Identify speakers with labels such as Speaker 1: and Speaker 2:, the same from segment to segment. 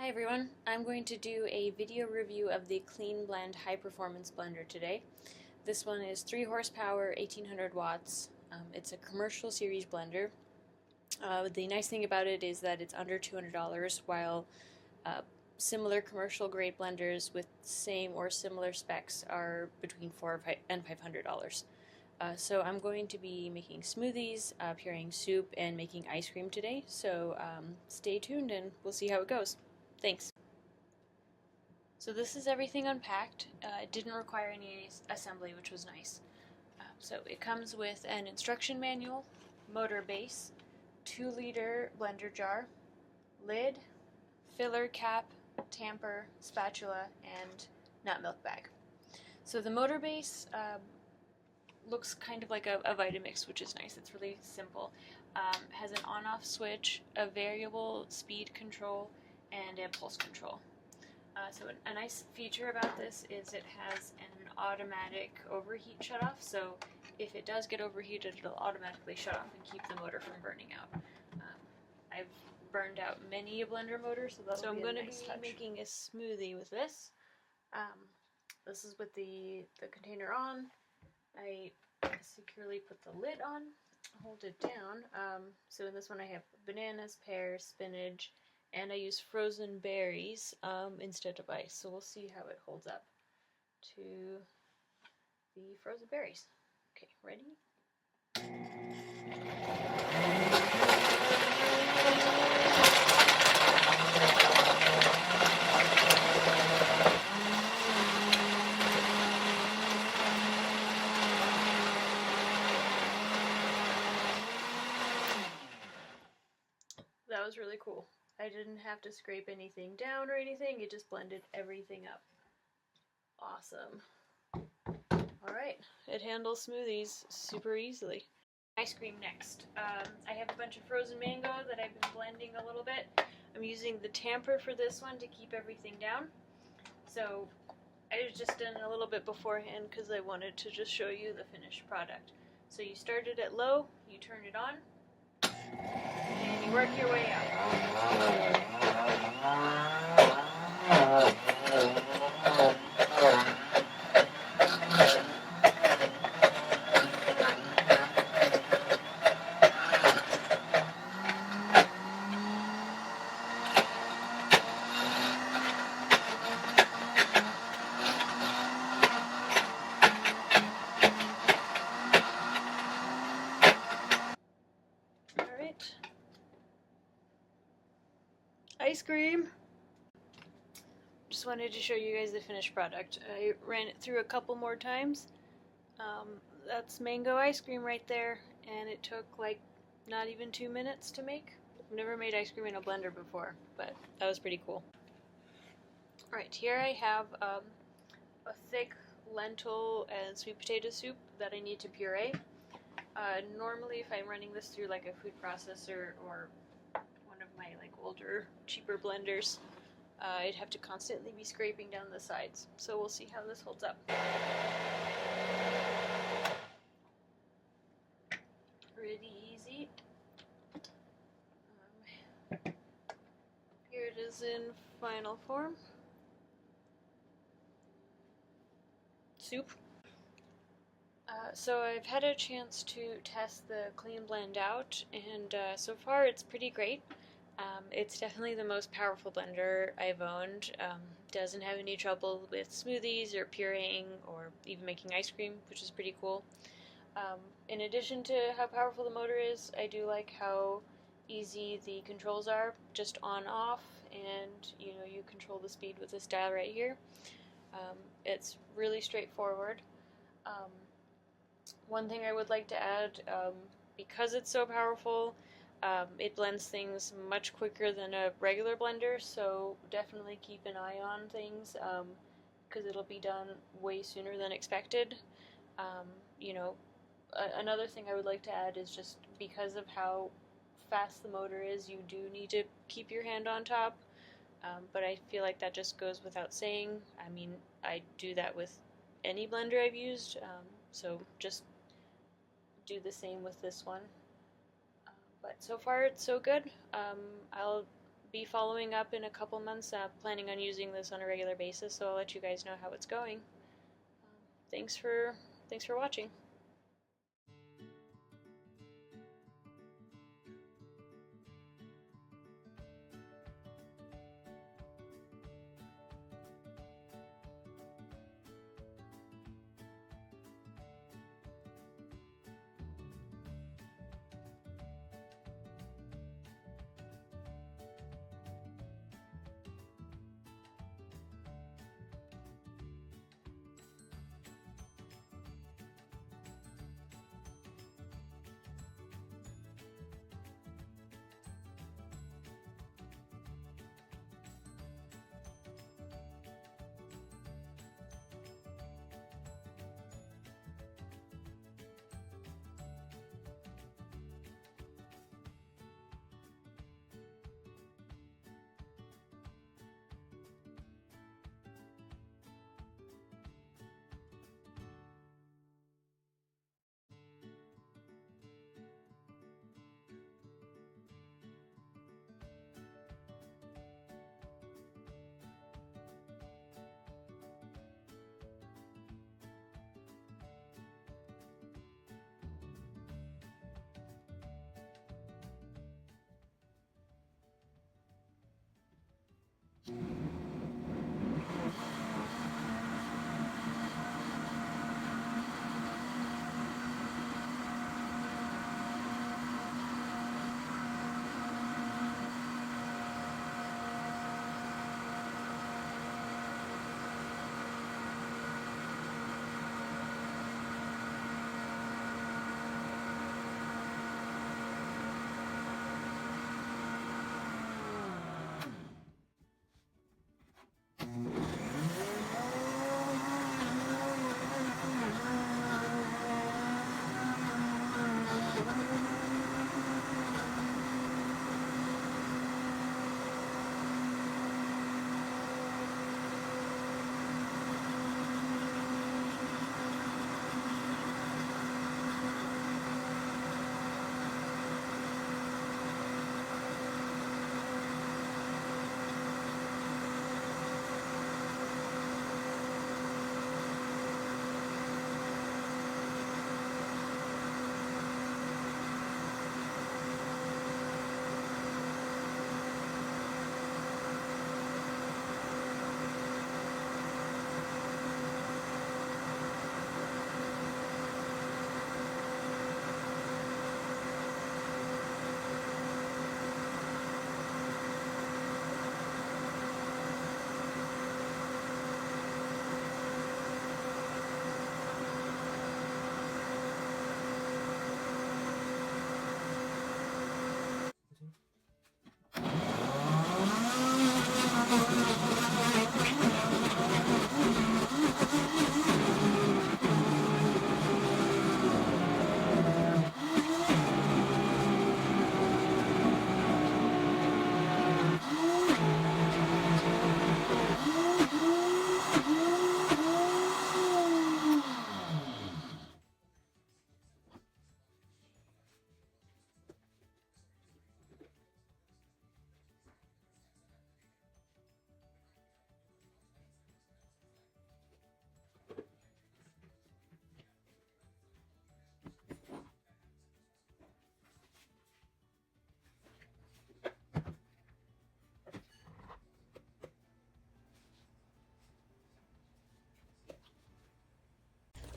Speaker 1: Hi everyone, I'm going to do a video review of the Cleanblend high performance blender today. This one is 3 horsepower, 1800 watts. It's a commercial series blender. The nice thing about it is that it's under $200, while similar commercial grade blenders with same or similar specs are between $400 and $500. So I'm going to be making smoothies, pureeing soup, and making ice cream today. So stay tuned and we'll see how it goes. Thanks. So this is everything unpacked. It didn't require any assembly, which was nice. So it comes with an instruction manual, motor base, 2-liter blender jar, lid, filler cap, tamper, spatula, and nut milk bag. So the motor base looks kind of like a Vitamix, which is nice. It's really simple. Has an on-off switch, a variable speed control, and a pulse control. So a nice feature about this is it has an automatic overheat shutoff, so if it does get overheated, it'll automatically shut off and keep the motor from burning out. I've burned out many a blender motor, so that'll be a nice touch. So I'm going to be making a smoothie with this. This is with the container on. I securely put the lid on, hold it down. So in this one I have bananas, pears, spinach, and I use frozen berries instead of ice. So we'll see how it holds up to the frozen berries. Okay, ready? That was really cool. I didn't have to scrape anything down or anything, it just blended everything up. Awesome. Alright, it handles smoothies super easily. Ice cream next. I have a bunch of frozen mango that I've been blending a little bit. I'm using the tamper for this one to keep everything down. So I just done a little bit beforehand because I wanted to just show you the finished product. So you start it at low, you turn it on, and you work your way up. Alright. Ice cream! Just wanted to show you guys the finished product. I ran it through a couple more times. That's mango ice cream right there, and it took like not even 2 minutes to make. I've never made ice cream in a blender before, but that was pretty cool. Alright, here I have a thick lentil and sweet potato soup that I need to puree. Normally if I'm running this through like a food processor or one of my like older, cheaper blenders, I'd have to constantly be scraping down the sides. So we'll see how this holds up. Pretty easy. Here it is in final form. Soup. So I've had a chance to test the Cleanblend out, and so far it's pretty great. It's definitely the most powerful blender I've owned. Doesn't have any trouble with smoothies or pureeing or even making ice cream, which is pretty cool. In addition to how powerful the motor is, I do like how easy the controls are, just on off, and you control the speed with this dial right here. It's really straightforward. One thing I would like to add, because it's so powerful, it blends things much quicker than a regular blender, so definitely keep an eye on things, because it'll be done way sooner than expected. Another thing I would like to add is just because of how fast the motor is, you do need to keep your hand on top, but I feel like that just goes without saying. I mean, I do that with any blender I've used, so just do the same with this one. But so far it's so good. I'll be following up in a couple months, planning on using this on a regular basis, so I'll let you guys know how it's going. Thanks for watching.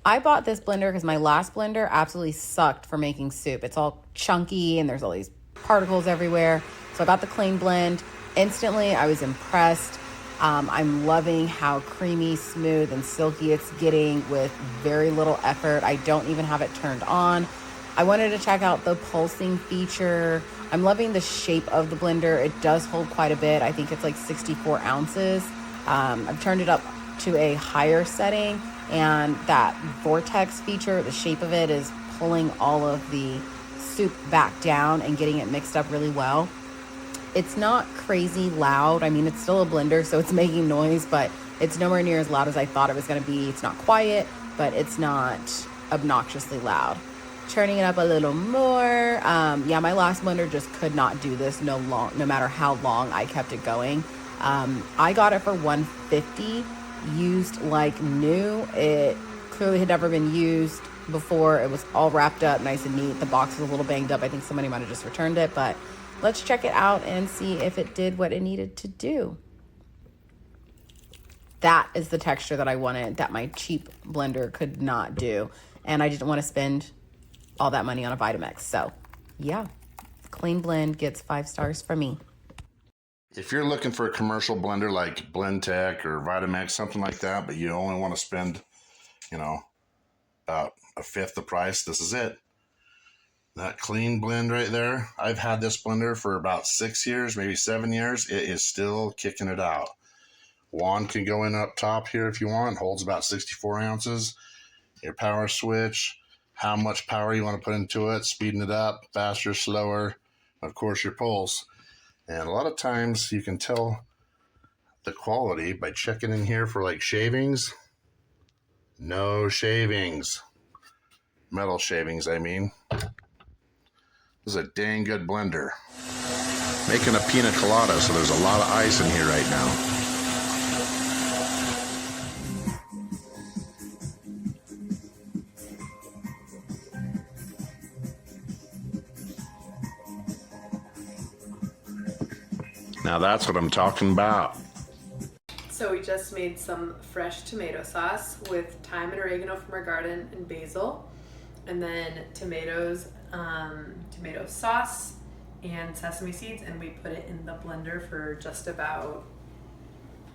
Speaker 2: I bought this blender because my last blender absolutely sucked for making soup. It's all chunky and there's all these particles everywhere. So I got the Cleanblend. Instantly, I was impressed. I'm loving how creamy, smooth, and silky it's getting with very little effort. I don't even have it turned on. I wanted to check out the pulsing feature. I'm loving the shape of the blender. It does hold quite a bit. I think it's like 64 ounces. I've turned it up to a higher setting, and that vortex feature, the shape of it is pulling all of the soup back down and getting it mixed up really well. It's not crazy loud. I mean, it's still a blender, so it's making noise, but it's nowhere near as loud as I thought it was going to be. It's not quiet, but it's not obnoxiously loud. churning it up a little more. Yeah, my last blender just could not do this no matter how long I kept it going. I got it for $150, used like new. It clearly had never been used before. It was all wrapped up nice and neat. The box was a little banged up. I think somebody might have just returned it, but let's check it out and see if it did what it needed to do. That is the texture that I wanted, that my cheap blender could not do. And I didn't want to spend all that money on a Vitamix. So yeah, Cleanblend gets 5 stars from me.
Speaker 3: If you're looking for a commercial blender like Blendtec or Vitamix, something like that, but you only want to spend, you know, about a fifth the price, this is it. That Cleanblend right there. I've had this blender for about 6 years, maybe 7 years. It is still kicking it out. Wand can go in up top here if you want. Holds about 64 ounces. Your power switch, how much power you want to put into it, speeding it up, faster, slower. Of course, your pulse. And a lot of times you can tell the quality by checking in here for like shavings. No shavings. Metal shavings, I mean. This is a dang good blender. Making a pina colada, so there's a lot of ice in here right now. Now that's what I'm talking about.
Speaker 4: So we just made some fresh tomato sauce with thyme and oregano from our garden and basil, and then tomatoes, tomato sauce and sesame seeds, and we put it in the blender for just about,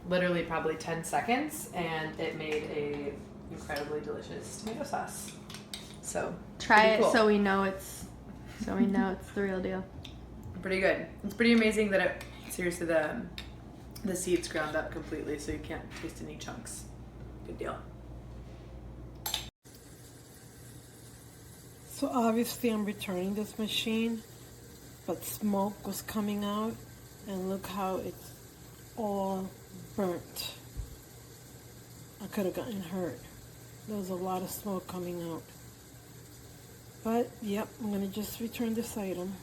Speaker 4: literally probably 10 seconds, and it made a incredibly delicious tomato sauce. So
Speaker 5: try it
Speaker 4: cool.
Speaker 5: so we know it's the real deal.
Speaker 4: Pretty good. It's pretty amazing that it seriously the seeds ground up completely, so you can't taste any chunks. Good deal.
Speaker 6: So obviously I'm returning this machine, but smoke was coming out, and look how it's all burnt. I could have gotten hurt. There was a lot of smoke coming out. But yep, I'm gonna just return this item.